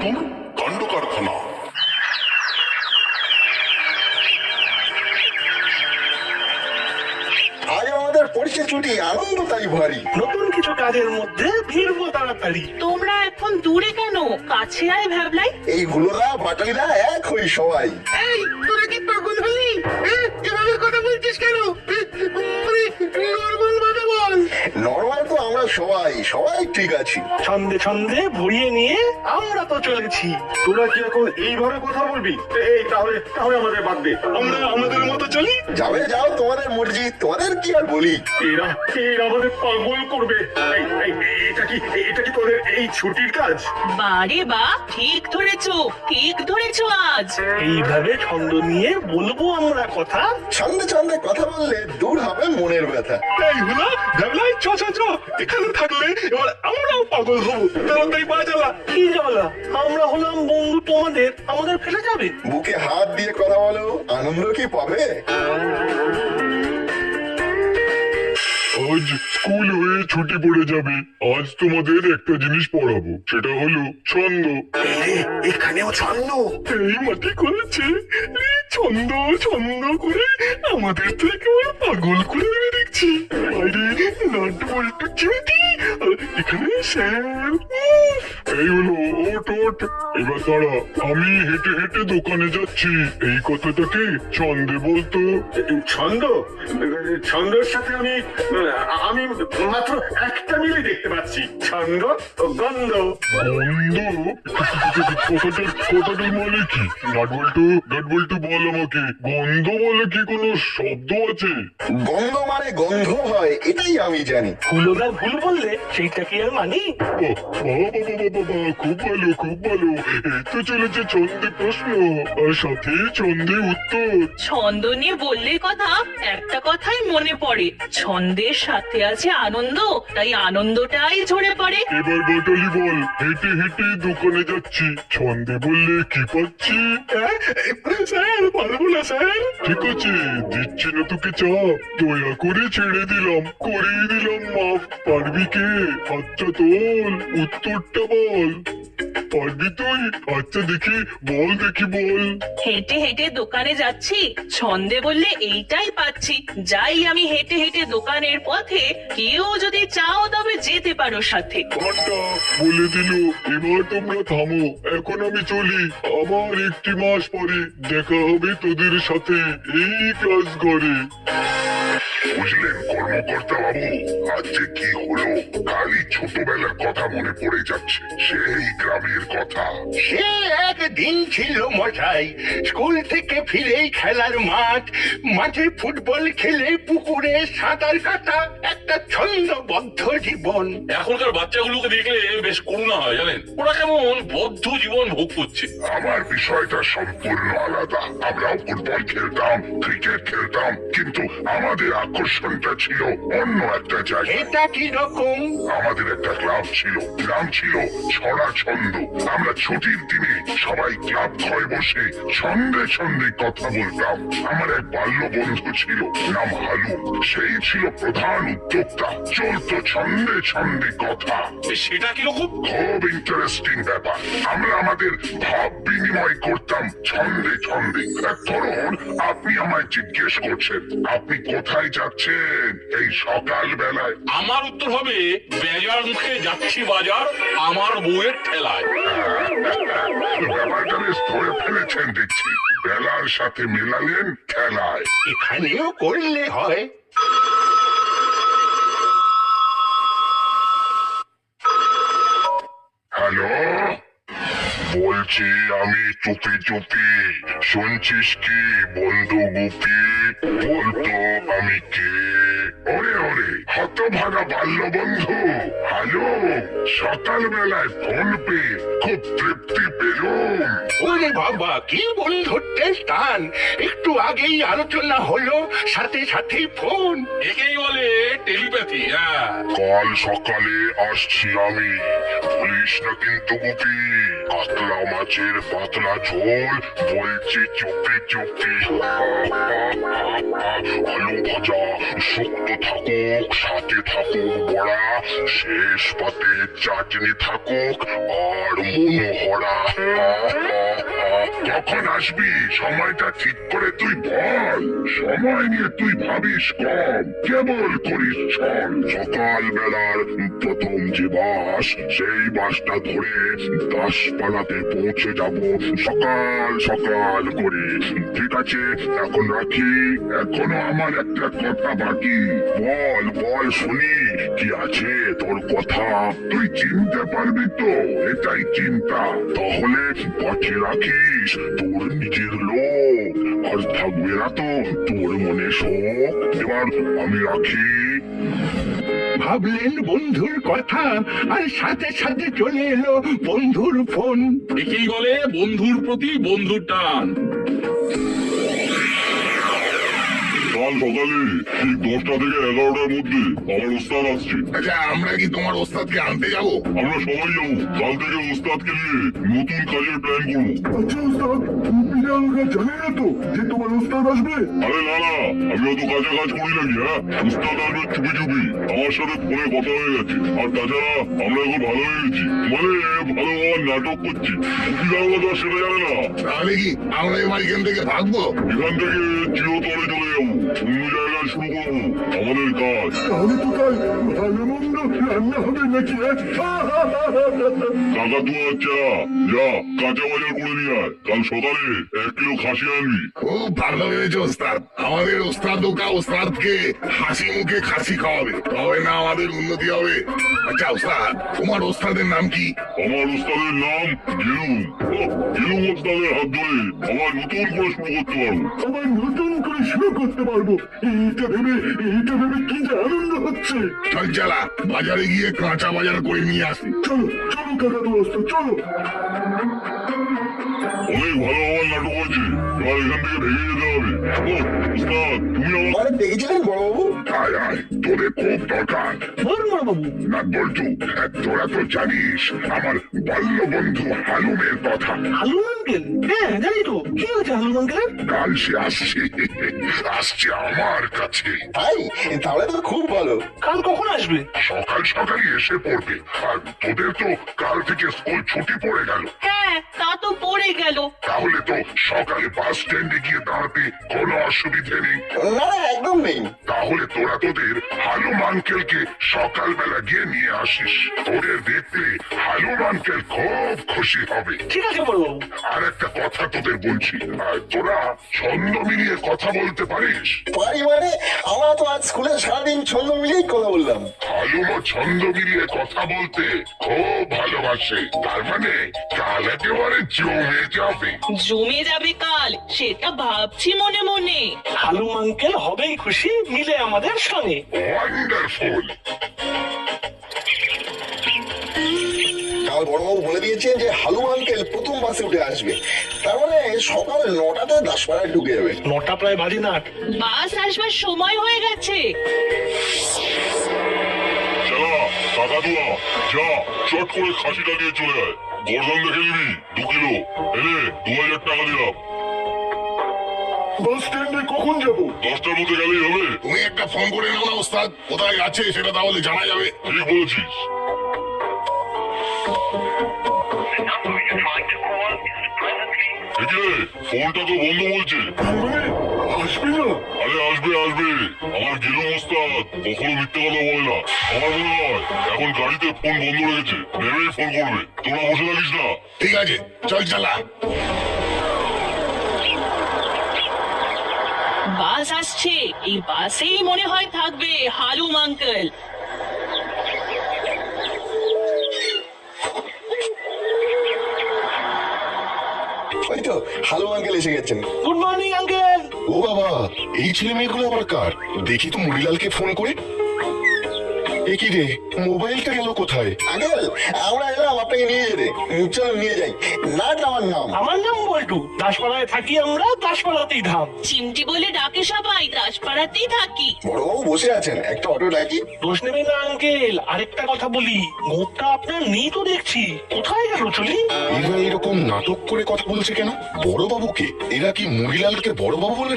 দূর কাণ্ড কারখানা। আজ আমাদের পরীক্ষা ছুটি, আনন্দ তাই ভারী। নতুন কিছু কাজের মধ্যে ভিড়বো তাড়াতাড়ি। তোমরা এখন দূরে কেন? কাছে আয় ভাবলাই। এই হুলোরা বাটালিরা এক হই সবাই। এই তোরা কি পাগল হলি? এভাবে কথা বলছিস কেন? নর্মাল ভাবে বল। নর্মাল তো আমরা সবাই সবাই ঠিক আছি। ছন্দে ছন্দে ভরিয়ে নিয়ে আমরা তো চলেছি। তোরা কি এখন এইভাবে কথা বলবি? এই তাহলে তাহলে আমাদের বাদ দে, আমরা আমাদের মতো চলি। যাবে যাও, তোমাদের মর্জি, তোমাদের কি আর বলি। এরা এরা আমাদের পাগল করবে। এই, এই, এটা কি তোদের এই ছুটির কাজ? বারে বা, ঠিক ধরেছো, ঠিক ধরেছো আজ। এইভাবে ছন্দ নিয়ে বলবো আমরা কথা। ছন্দে ছন্দে কথা বললে দূর হবে মনের ব্যথা। এই হলো ভাবলাই, চ চ চ, এখানে থাকলে এবার আমরাও পাগল হব। তাড়াতাড়ি পা জ্বালা। কি জ্বালা? আমরা হলাম বন্ধু তোমাদের, আমাদের ফেলে যাবে? বুকে হাত দিয়ে কথা বলো, আনন্দ কি পাবে? আজ স্কুল হয়ে ছুটি পড়ে যাবে। আজ তোমাদের একটা জিনিস পড়াবো, সেটা হলো ছন্দ। এখানেও ছন্দ? এই মাটি করেছে এই ছন্দ ছন্দ করে আমাদের তো একেবারে পাগল করে দেবে দেখছি। আরে নাট বল্টু চিমটি, আর এখানে স্যার। এই হলো, ওট ওট, এবার দাঁড়া, আমি হেঁটে হেঁটে দোকানে যাচ্ছি। এই কথাটাকে ছন্দে বলতো। ছন্দ? ছন্দের সাথে আমি আমি মাত্র একটা মিলে দেখতে পাচ্ছি, ছন্দ ও গন্ধ। গন্ধ? কথাটার মানে কি? নাট বল্টু বল আমাকে, গন্ধ বলে কি কোনো শব্দ আছে? গন্ধ মানে গন্ধ হয়, এটাই আমি জানি। হুলোদা ভুল বললে সেইটা কি আর মানি? বাবা, খুব ভালো খুব ভালো। এই তো চলেছে ছন্দে প্রশ্ন, আর সাথে ছন্দে উত্তর। ছন্দ নিয়ে বললে কথা, একটা কথাই মনে পড়ে, ছন্দের সাথে আছে আনন্দ, তাই আনন্দটাই ঝরে পড়ে। এবার বাটালি বল, হেঁটে হেঁটে দোকানে যাচ্ছি, ছন্দে বললে কি পাচ্ছি? স্যার পারবো না স্যার। ঠিক আছে, দিচ্ছি না তোকে চাপ, দয়া করে ছেড়ে দিলাম, করিয়ে দিলাম মাফ। পারবি কে? আচ্ছা তোল, উত্তরটা বল। পারবি তুই? আচ্ছা দেখি বল, বল। হেঁটে হেঁটে দোকানে যাচ্ছি, ছন্দে বললে এইটাই পাচ্ছি, যাই আমি হেঁটে হেঁটে দোকানের পথে, কেউ যদি চাও তবে যেতে পারো সাথে। ঘন্টা বলে দিল। এবার তোমরা থামো, এখন আমি চলি। আবার একটি মাস পরে দেখা হবে তোদের সাথে এই ক্লাস ঘরে। বুঝলেন কর্মকর্তা বাবু, আজ যে কি হলো, খালি ছোটবেলার কথা মনে পড়ে যাচ্ছে, সেই গ্রামের কথা। সে একদিন ছিল মশাই, স্কুল থেকে ফিরেই খেলার মাঠে ফুটবল খেলে, পুকুরে সাঁতার কাটা, একটা ছন্দবদ্ধ জীবন। এখনকার বাচ্চাগুলোকে দেখলে বেশ করুণা হয় জানেন, ওরা কেমন বদ্ধ জীবন ভোগ করছে। আমার বিষয়টা সম্পূর্ণ আলাদা। আমরাও ফুটবল খেলতাম, ক্রিকেট খেলতাম, কিন্তু আমাদের আকর্ষণটা ছিল অন্য একটা জায়গায়। এটা কি রকম? আমাদের একটা ক্লাব ছিল, নাম ছিল ছড়া ছন্দ। আমরা ছুটির দিনে সবাই ক্লাব ঘরে বসে ছন্দে ছন্দে কথা বলতাম। আমার এক বাল্য বন্ধু ছিল, নাম হালু, সেই ছিল প্রধান উদ্যোক্তা। চলতো ছন্দে ছন্দে কথা। সেটা কিরকম? খুব ইন্টারেস্টিং ব্যাপার। আমরা আমাদের ভাব বিনিময় করতাম ছন্দে ছন্দে। ধরুন আপনি আমায় জিজ্ঞেস করছেন, আপনি কোথায় যাচ্ছেন এই সকাল বেলায়? আমার উত্তর হবে, বেজার মুখে যাচ্ছি বাজার, আমার বউয়ের ঠেলায়। ব্যাপারটা বেশ ধরে ফেলেছেন দেখছি, বেলার সাথে মেলালেন খেলায়। এখানেও করলে হয়। হ্যালো, বলছি আমি চুপি চুপি। শুনছিস কি বন্ধু গুপি? বলতো আমি কে? ওরে ওরে হতভাগা বাল্য বন্ধু হ্যালো, সকালবেলায় ফোন পেয়ে খুব তৃপ্তি পেলুম। ওরে বাবা, কি বন্ধুত্বের স্থান! একটু আগেই আলোচনা হলো, সাথে সাথে ফোন। একেই বলে টেলিপ্যাথি। কাল সকালে আসছি আমি, বলিস না কিন্তু গুপি। কাতলা মাছের পাতলা ঝোল, বলছি চুপি চুপি। আলু ভাজা শুক্তো থাকুক, সাথে থাকুক বড়া, শেষ পাতে চাটনি থাকুক, আর মহড়া কখন আসবি সময়টা ঠিক করে তুই বল সময় নিয়ে তুই ভাবিস কম কেবল করিস ছল সকালবেলার প্রথম যে বাস সেই বাসটা ধরে দাসপাড়াতে পৌঁছে যাব সকাল সকাল করে ঠিক আছে এখন রাখি এখনো আমার একটা কথা বাকি বল বল শুনি কি আছে তোর কথা তুই চিনতে পারবি তো এটাই চিন্তা তাহলে পথে রাখিস তোর নিজের লোক আর থাকবে না তো তোর মনে শোক এবার আমি রাখি ভাবলেন বন্ধুর কথা আর সাথে সাথে চলে এলো বন্ধুর ফোন। একেই বলে বন্ধুর প্রতি বন্ধুর টান। কাল সকালে ঠিক 10টা থেকে 11টার মধ্যে আমার ওস্তাদ আসছে আচ্ছা আমরা কি তোমার ওস্তাদকে আনতে যাবো? আমরা সবাই যাবো কাল থেকে ওস্তাদকে নিয়ে নতুন কাজের প্ল্যান করবো আচ্ছা ওস্তাদ বিড়ালরা জানে না তো যে তোমার ওস্তাদ আসবে? আরে না না আমি অত কাজে কাজ করি নাকি হ্যাঁ ওস্তাদ আসবে চুপি চুপি আমার সাথে ফোনে কথা হয়ে গেছে আর তাছাড়া আমরা এখন ভালো হয়ে গেছি মানে ভালো হওয়ার নাটক করছি বিড়ালরা তো আর সেটা জানে না তাহলে কি আমরা এবার এখান থেকে ভাগবো? এখান থেকে চিরতরে চলে যাবো অন্য জায়গায় শুরু করবো আমাদের কাজ তাহলে তো কাল ভালো মন্দ রান্না হবে নাকি? কাকাতুয়া চা যা কাঁচা বাজার করে নিয়ে আয় কাল সকালে 1 কিলো খাসি আনবি খুব ভালো হয়েছে ওস্তাদ আমাদের ওস্তাদ ওস্তাদকে হাসি মুখে খাসি খাওয়াবে তবে না আমাদের উন্নতি হবে। আচ্ছা ওস্তাদ তোমার ওস্তাদের নাম কি? আমার উস্তাদের নাম গেলুম গেলুম ওস্তাদের হাত ধরে আবার নতুন করে শুরু করতে পারবো আবার নতুন করে শুরু করতে পারবো এটা ভেবে কি যে আনন্দ হচ্ছে। চল চালা বাজারে গিয়ে কাঁচা বাজার করে নিয়ে আসি। চলো চলো কাকা তো ওস্তাদ চলো। অনেক ভালো হওয়ার নাটক হয়েছে এবার এখান থেকে ভেঙে যেতে হবে ও উস্তাদ তুমি আমার আরে দেখেছিলেন বড়বাবু? আয় আয় তোদের খুব দরকার বলুন বাবু। না বলতু তোরা তো জানিস আমার বাল্য বন্ধু হালুমের কথা হালুম আঙ্কেল? হ্যাঁ জানি তো। কি হয়েছে হালুম আঙ্কেলের? কাল সে আসছে আমার কাছে তাই তাহলে তো খুব ভালো। কাল কখন আসবে? সকাল সকালই এসে পড়বে আর তোদের তো কাল থেকে স্কুল ছুটি পড়ে গেল হ্যাঁ তা তো পড়ে গেল। তাহলে তো সকালে বাস স্ট্যান্ডে গিয়ে দাঁড়াতে কোনো অসুবিধে নেই না একদম নেই। তাহলে তোরা তোদের হালুম আঙ্কেলকে সকালবেলা গিয়ে নিয়ে আসিস তোদের দেখতে হালুম আঙ্কেল খুব খুশি হবে ঠিক আছে বড়বাবু। আর একটা কথা তোদের বলছি তোরা ছন্দ মিলিয়ে কথা বলতে পারিস পারি মানে আমরা তো আজ স্কুলে সারাদিন ছন্দ মিলিয়েই কথা বললাম। হালুমও ছন্দ মিলিয়ে কথা বলতে খুব ভালোবাসে তার মানে কাল একেবারে জমে যাবে জমে যাবে কাল সেটা ভাবছি মনে মনে। হালুম আঙ্কেল হবেই খুশি মিলে আমাদের সঙ্গে। ওয়ান্ডারফুল কাল বড়বাবু বলে দিয়েছেন যে হালুম আঙ্কেল প্রথম বাসে উঠে আসবে তার মানে সকাল 9টাতে দাসপাড়ায় ঢুকে যাবে। 9টা প্রায় বাজে না। বাস আসবার সময় হয়ে গেছে। চলা কাকাতুয়া যা চট করে খাসিটা নিয়ে চলে আয় গর্দন দেখে নিবি 2 কিলো এনে 2000 টাকা দিলাম বাস স্ট্যান্ডে কখন যাবো? 10টার মধ্যে গেলেই হবে তুমি একটা ফোন করে নাও না ওস্তাদ কোথায় আছে সেটা তাহলে জানা যাবে। ঠিক বলেছিস একে ফোনটা তো বন্ধ বলছে মানে আসবে না? আরে আসবে আসবে আমার গেলু ওস্তাদ কখনো মিথ্যে কথা বলে না আমার মনে হয় এখন গাড়িতে ফোন বন্ধ রেখেছে নেমেই ফোন করবে তোরা বসে থাকিস না ঠিক আছে চল চালা। বাস আসছে এই বাসেই মনে হয় থাকবে হালুম আঙ্কেল। ওই তো হালুম আঙ্কেল এসে গেছেন। Good morning uncle. ও বাবা এই ছেলে মেয়েগুলো আবার কার? দেখি তো মুড়িলালকে ফোন করে। একই রে মোবাইলটা গেল কোথায়? আঙ্কেল আমরা এলাম আপনাকে নিয়ে যেতে চল নিয়ে যাই। না আমার নাম আমার নাম বল্টু। দাসপাড়ায় থাকি আমরা দাসপাড়াতেই ধাম। চিমটি বলে ডাকে সবাই দাসপাড়াতেই থাকি। বড়বাবু বসে আছেন একটা অটো ডাকি। দোষ নেবে না আঙ্কেল। আরেকটা কথা বলি গোপটা আপনার নেই তো দেখছি কোথায় গেল চলি? এরা এরকম নাটক করে কথা বলছে কেন? বড়বাবুকে এরা কি মুড়িলালকে বড়বাবু বলে